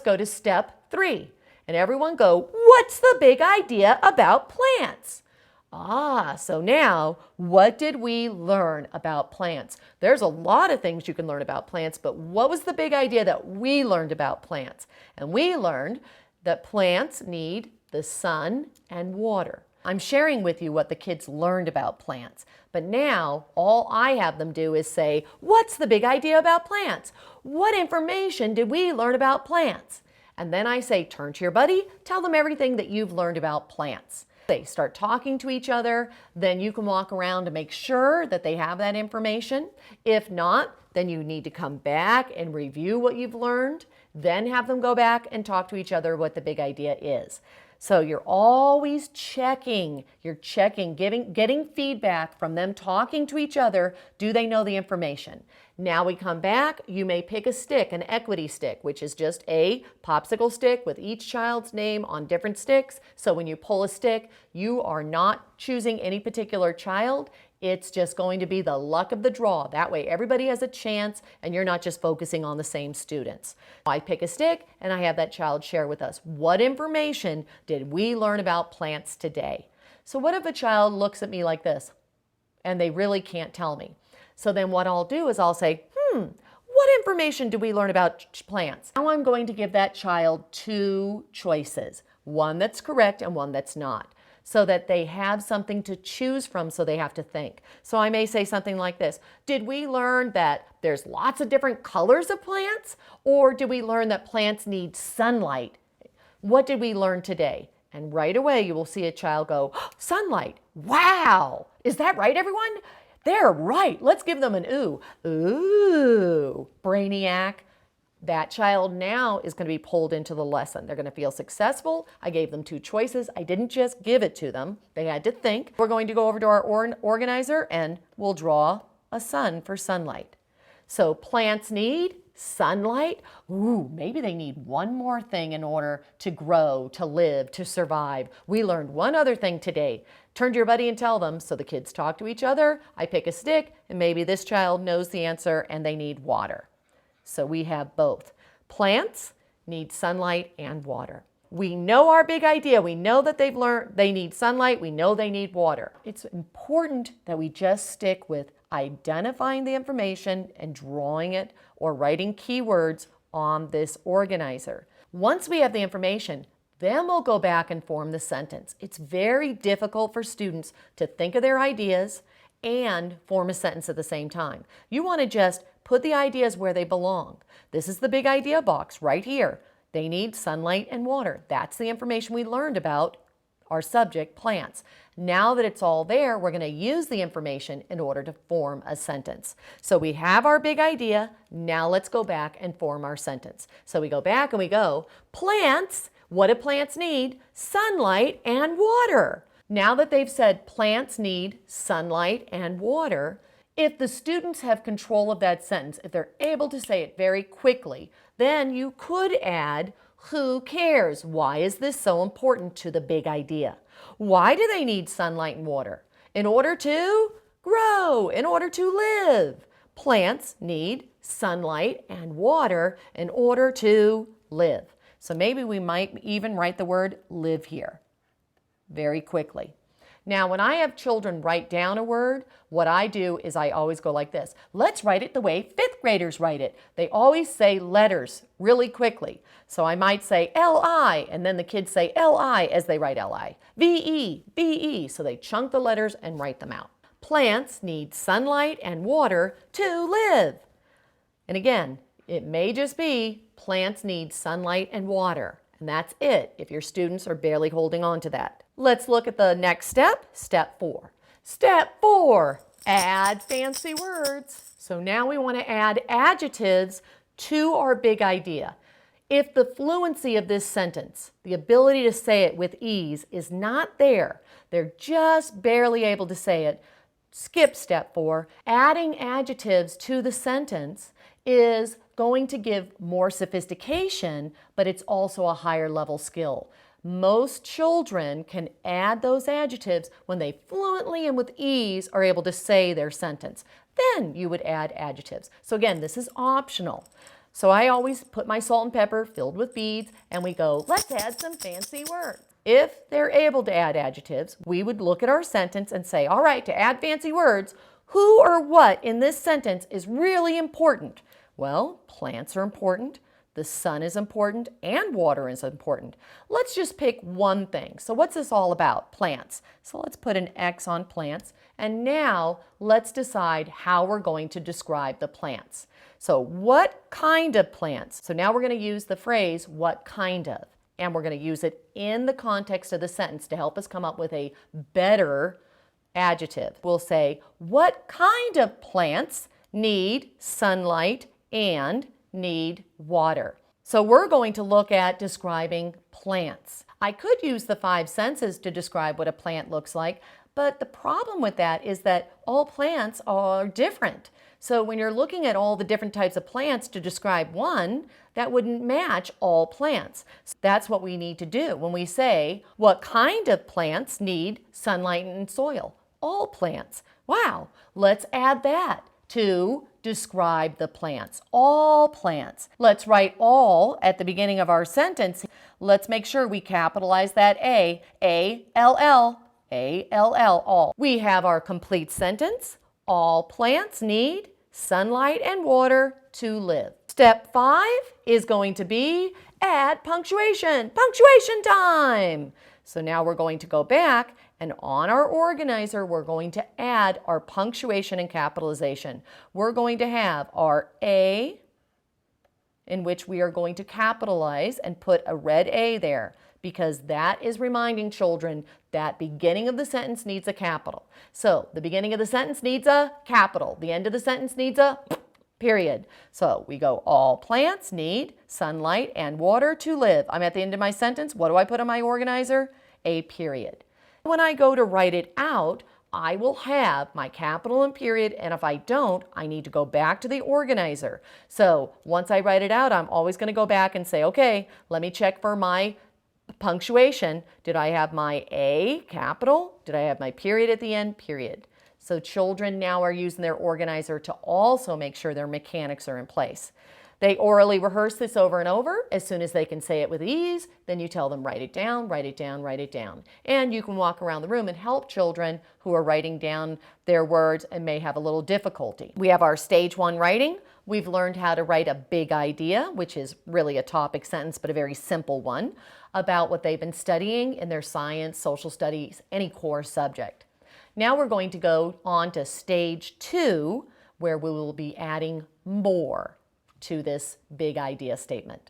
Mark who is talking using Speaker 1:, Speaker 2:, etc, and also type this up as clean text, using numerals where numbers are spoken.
Speaker 1: go to step 3. And everyone go, what's the big idea about plants? So now, what did we learn about plants? There's a lot of things you can learn about plants, but what was the big idea that we learned about plants? And we learned that plants need the sun and water. I'm sharing with you what the kids learned about plants, but now all I have them do is say, what's the big idea about plants? What information did we learn about plants? And then I say, turn to your buddy, tell them everything that you've learned about plants. They start talking to each other, then you can walk around to make sure that they have that information. If not, then you need to come back and review what you've learned, then have them go back and talk to each other what the big idea is. So you're always checking, getting feedback from them talking to each other. Do they know the information? Now we come back, you may pick a stick, an equity stick, which is just a popsicle stick with each child's name on different sticks. So when you pull a stick, you are not choosing any particular child. It's just going to be the luck of the draw. That way everybody has a chance and you're not just focusing on the same students. I pick a stick and I have that child share with us, what information did we learn about plants today? So what if a child looks at me like this and they really can't tell me? So then what I'll do is I'll say, what information do we learn about plants? Now I'm going to give that child 2 choices, one that's correct and one that's not, so that they have something to choose from, so they have to think. So I may say something like this: did we learn that there's lots of different colors of plants? Or did we learn that plants need sunlight? What did we learn today? And right away you will see a child go, oh, sunlight. Wow! Is that right, everyone? They're right. Let's give them an ooh. Ooh, brainiac. That child now is going to be pulled into the lesson. They're going to feel successful. I gave them 2 choices. I didn't just give it to them. They had to think. We're going to go over to our organizer and we'll draw a sun for sunlight. So plants need sunlight. Ooh, maybe they need one more thing in order to grow, to live, to survive. We learned one other thing today. Turn to your buddy and tell them. So the kids talk to each other. I pick a stick and maybe this child knows the answer and they need water. So we have both. Plants need sunlight and water. We know our big idea. We know that they've learned they need sunlight. We know they need water. It's important that we just stick with identifying the information and drawing it or writing keywords on this organizer. Once we have the information, then we'll go back and form the sentence. It's very difficult for students to think of their ideas and form a sentence at the same time. You want to just put the ideas where they belong. This is the big idea box right here. They need sunlight and water. That's the information we learned about our subject, plants. Now that it's all there, we're going to use the information in order to form a sentence. So we have our big idea. Now let's go back and form our sentence. So we go back and we go, plants, what do plants need? Sunlight and water. Now that they've said plants need sunlight and water, if the students have control of that sentence, if they're able to say it very quickly, then you could add, who cares? Why is this so important to the big idea? Why do they need sunlight and water? In order to grow, in order to live. Plants need sunlight and water in order to live. So maybe we might even write the word live here very quickly. Now, when I have children write down a word, what I do is I always go like this. Let's write it the way 5th graders write it. They always say letters really quickly. So I might say L-I, and then the kids say L-I as they write L-I. V-E, B-E, so they chunk the letters and write them out. Plants need sunlight and water to live. And again, it may just be plants need sunlight and water. And that's it if your students are barely holding on to that. Let's look at the next step, step 4. Step 4, add fancy words. So now we want to add adjectives to our big idea. If the fluency of this sentence, the ability to say it with ease, is not there, they're just barely able to say it, skip step 4. Adding adjectives to the sentence is going to give more sophistication, but it's also a higher level skill. Most children can add those adjectives when they fluently and with ease are able to say their sentence. Then you would add adjectives. So again, this is optional. So I always put my salt and pepper filled with beads and we go, let's add some fancy words. If they're able to add adjectives, we would look at our sentence and say, all right, to add fancy words, who or what in this sentence is really important? Well, plants are important, the sun is important, and water is important. Let's just pick one thing. So what's this all about? Plants. So let's put an X on plants. And now let's decide how we're going to describe the plants. So what kind of plants? So now we're going to use the phrase, what kind of? And we're going to use it in the context of the sentence to help us come up with a better adjective. We'll say, what kind of plants need sunlight and need water? So we're going to look at describing plants. I could use the 5 senses to describe what a plant looks like, but the problem with that is that all plants are different. So when you're looking at all the different types of plants to describe one, that wouldn't match all plants. So that's what we need to do when we say, what kind of plants need sunlight and soil? All plants. Wow, let's add that to describe the plants. All plants. Let's write all at the beginning of our sentence. Let's make sure we capitalize that A, A-L-L, A-L-L, all. We have our complete sentence. All plants need sunlight and water to live. Step 5 is going to be add punctuation. Punctuation time! So now we're going to go back and on our organizer, we're going to add our punctuation and capitalization. We're going to have our A, in which we are going to capitalize and put a red A there, because that is reminding children that beginning of the sentence needs a capital. So the beginning of the sentence needs a capital. The end of the sentence needs a period. So we go, all plants need sunlight and water to live. I'm at the end of my sentence. What do I put on my organizer? A period. When I go to write it out, I will have my capital and period, and if I don't, I need to go back to the organizer. So once I write it out, I'm always going to go back and say, okay, let me check for my punctuation. Did I have my A capital? Did I have my period at the end? Period. So children now are using their organizer to also make sure their mechanics are in place. They orally rehearse this over and over. As soon as they can say it with ease, then you tell them write it down, write it down, write it down. And you can walk around the room and help children who are writing down their words and may have a little difficulty. We have our stage 1 writing. We've learned how to write a big idea, which is really a topic sentence, but a very simple one, about what they've been studying in their science, social studies, any core subject. Now we're going to go on to stage 2, where we will be adding more to this big idea statement.